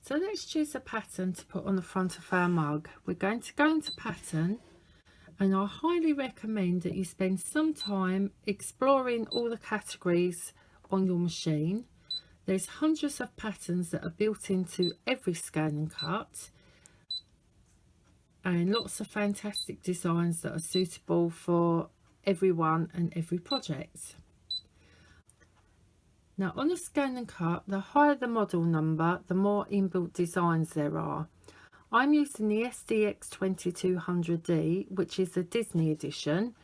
So let's choose a pattern to put on the front of our mug. We're going to go into pattern, and I highly recommend that you spend some time exploring all the categories on your machine. There's hundreds of patterns that are built into every ScanNCut, and lots of fantastic designs that are suitable for everyone and every project. Now on a ScanNCut, the higher the model number, the more inbuilt designs there are. I'm using the SDX2200D, which is the Disney edition,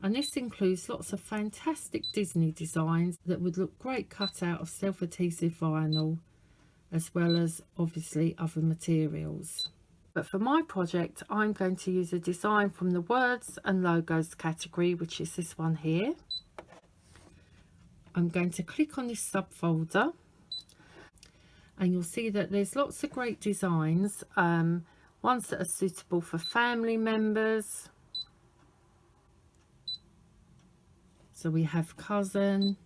and this includes lots of fantastic Disney designs that would look great cut out of self-adhesive vinyl, as well as obviously other materials. But for my project, I'm going to use a design from the words and logos category, which is this one here. I'm going to click on this subfolder, and you'll see that there's lots of great designs, ones that are suitable for family members. So we have cousin,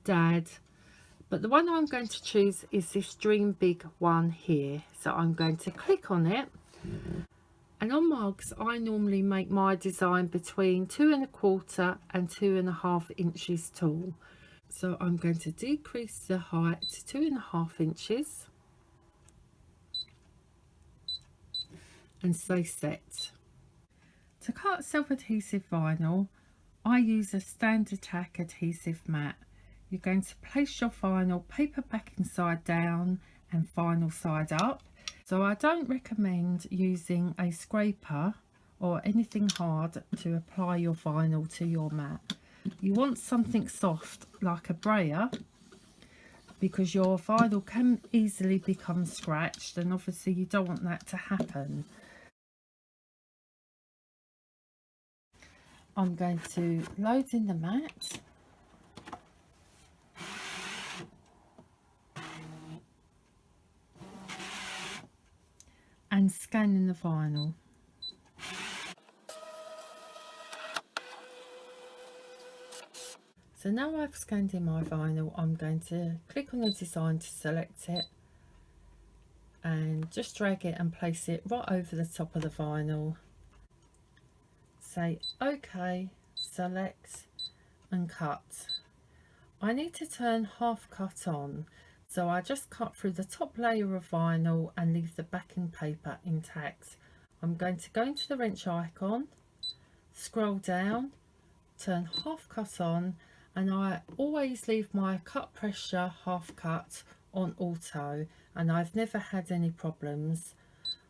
dad, but the one I'm going to choose is this Dream Big one here. So I'm going to click on it, and on mugs I normally make my design between 2¼ and 2½ inches tall. So I'm going to decrease the height to 2½ inches and say set. To cut self-adhesive vinyl, I use a standard tack adhesive mat. You're going to place your vinyl paper backing side down and vinyl side up. So I don't recommend using a scraper or anything hard to apply your vinyl to your mat. You want something soft like a brayer, because your vinyl can easily become scratched, and obviously you don't want that to happen. I'm going to load in the mat, and scan in the vinyl. So now I've scanned in my vinyl, I'm going to click on the design to select it and just drag it and place it right over the top of the vinyl. Say OK, select and cut. I need to turn half cut on, so I just cut through the top layer of vinyl and leave the backing paper intact. I'm going to go into the wrench icon, scroll down, turn half cut on, and I always leave my cut pressure half cut on auto, and I've never had any problems.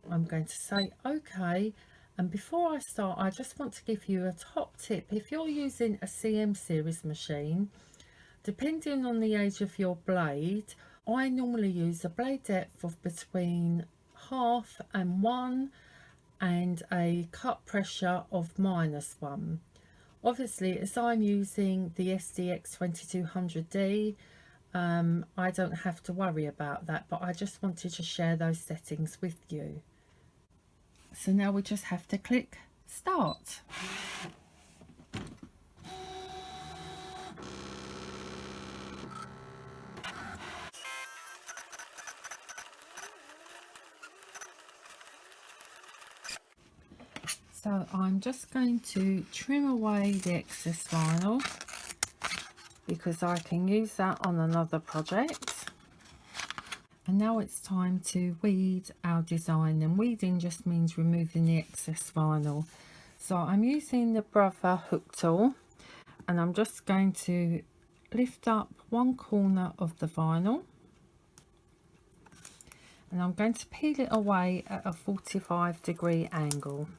I'm going to say OK, and before I start I just want to give you a top tip. If you're using a CM series machine, depending on the age of your blade, I normally use a blade depth of between 0.5 and 1 and a cut pressure of -1. Obviously, as I'm using the SDX2200D, I don't have to worry about that, but I just wanted to share those settings with you. So now we just have to click start. So I'm just going to trim away the excess vinyl, because I can use that on another project. And now it's time to weed our design, and weeding just means removing the excess vinyl. So I'm using the Brother hook tool, and I'm just going to lift up one corner of the vinyl, and I'm going to peel it away at a 45-degree angle.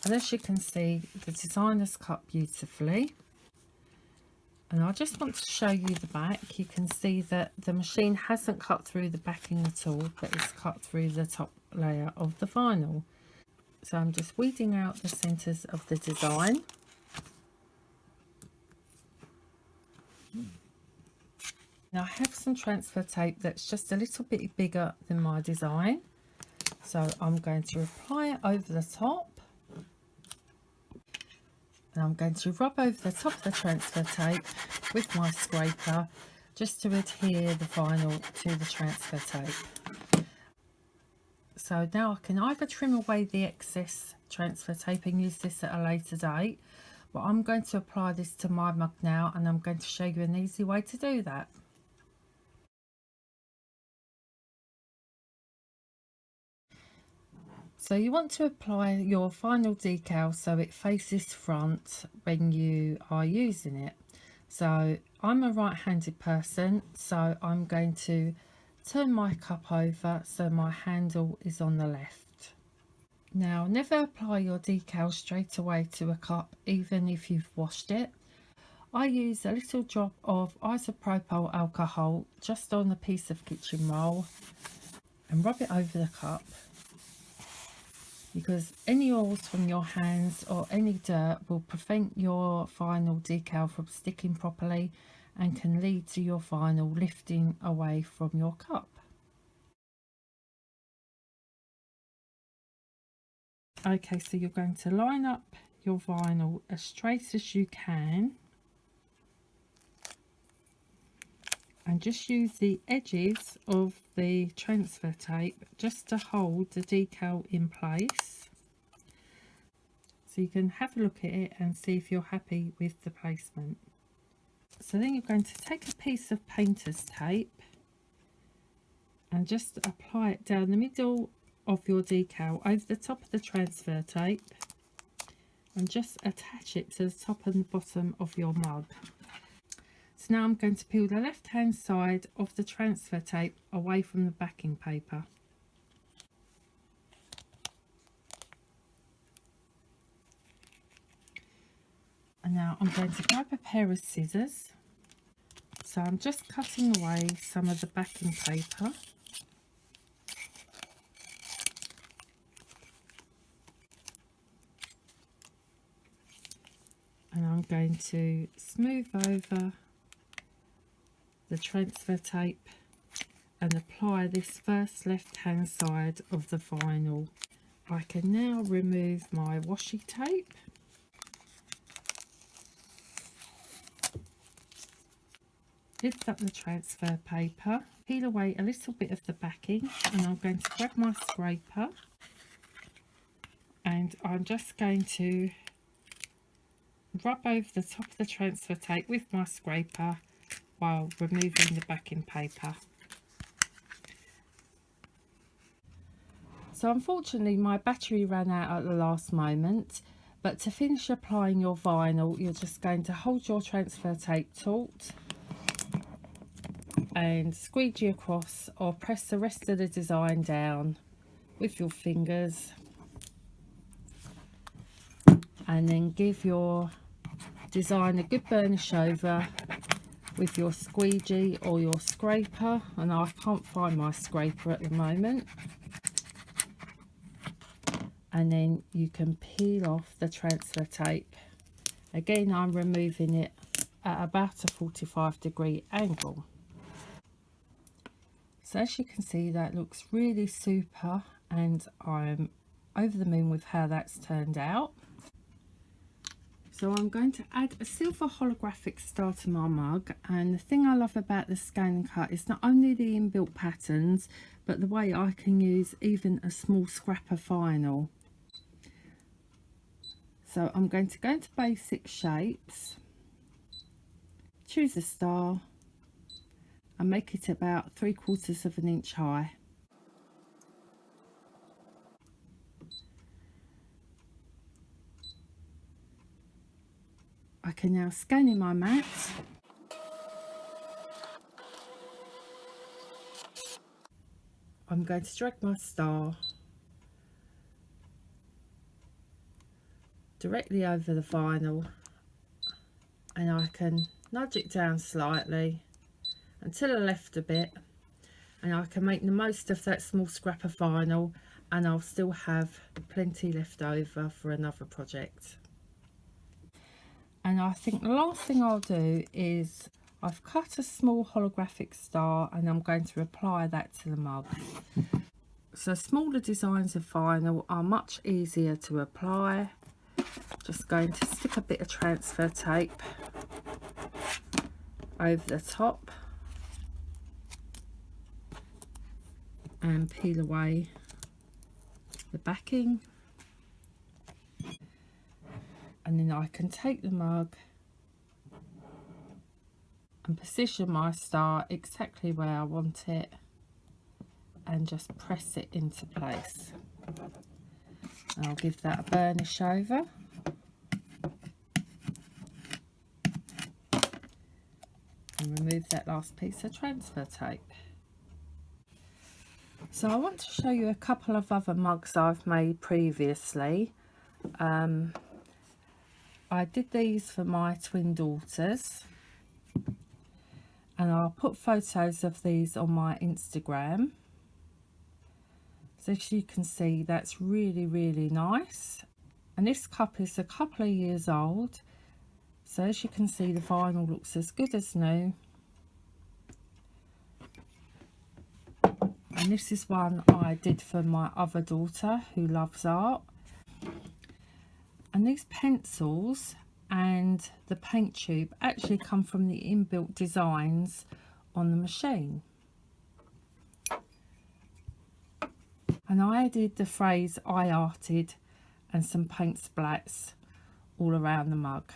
And as you can see, the design is cut beautifully. And I just want to show you the back. You can see that the machine hasn't cut through the backing at all, but it's cut through the top layer of the vinyl. So I'm just weeding out the centres of the design. Now I have some transfer tape that's just a little bit bigger than my design. So I'm going to apply it over the top. And I'm going to rub over the top of the transfer tape with my scraper just to adhere the vinyl to the transfer tape. So now I can either trim away the excess transfer tape and use this at a later date, but I'm going to apply this to my mug now, and I'm going to show you an easy way to do that. So you want to apply your vinyl decal so it faces front when you are using it. So I'm a right-handed person, so I'm going to turn my cup over so my handle is on the left. Now never apply your decal straight away to a cup, even if you've washed it. I use a little drop of isopropyl alcohol just on a piece of kitchen roll and rub it over the cup, because any oils from your hands or any dirt will prevent your vinyl decal from sticking properly and can lead to your vinyl lifting away from your cup. Okay, so you're going to line up your vinyl as straight as you can and just use the edges of the transfer tape just to hold the decal in place, so you can have a look at it and see if you're happy with the placement. So then you're going to take a piece of painter's tape and just apply it down the middle of your decal over the top of the transfer tape and just attach it to the top and bottom of your mug. So now I'm going to peel the left hand side of the transfer tape away from the backing paper. And now I'm going to grab a pair of scissors. So I'm just cutting away some of the backing paper. And I'm going to smooth over the transfer tape and apply this first left hand side of the vinyl. I can now remove my washi tape. Lift up the transfer paper, peel away a little bit of the backing, and I'm going to grab my scraper and I'm just going to rub over the top of the transfer tape with my scraper while removing the backing paper. So unfortunately my battery ran out at the last moment, but to finish applying your vinyl you're just going to hold your transfer tape taut and squeegee across or press the rest of the design down with your fingers, and then give your design a good burnish over with your squeegee or your scraper, and I can't find my scraper at the moment. And then you can peel off the transfer tape. Again, I'm removing it at about a 45-degree angle. So as you can see, that looks really super, and I'm over the moon with how that's turned out. So I'm going to add a silver holographic star to my mug, and the thing I love about the ScanNCut is not only the inbuilt patterns, but the way I can use even a small scrap of vinyl. So I'm going to go into basic shapes, choose a star and make it about 3/4 of an inch high. I can now scan in my mat. I'm going to drag my star directly over the vinyl, and I can nudge it down slightly until I left a bit, and I can make the most of that small scrap of vinyl, and I'll still have plenty left over for another project. And I think the last thing I'll do is I've cut a small holographic star and I'm going to apply that to the mug. So smaller designs of vinyl are much easier to apply, Just going to stick a bit of transfer tape over the top and peel away the backing, and then I can take the mug and position my star exactly where I want it and just press it into place. And I'll give that a burnish over. And remove that last piece of transfer tape. So I want to show you a couple of other mugs I've made previously. I did these for my twin daughters, and I'll put photos of these on my Instagram. So as you can see, that's really, really nice. And this cup is a couple of years old. So as you can see, the vinyl looks as good as new. And this is one I did for my other daughter who loves art. And these pencils and the paint tube actually come from the inbuilt designs on the machine. And I added the phrase "I arted" and some paint splats all around the mug.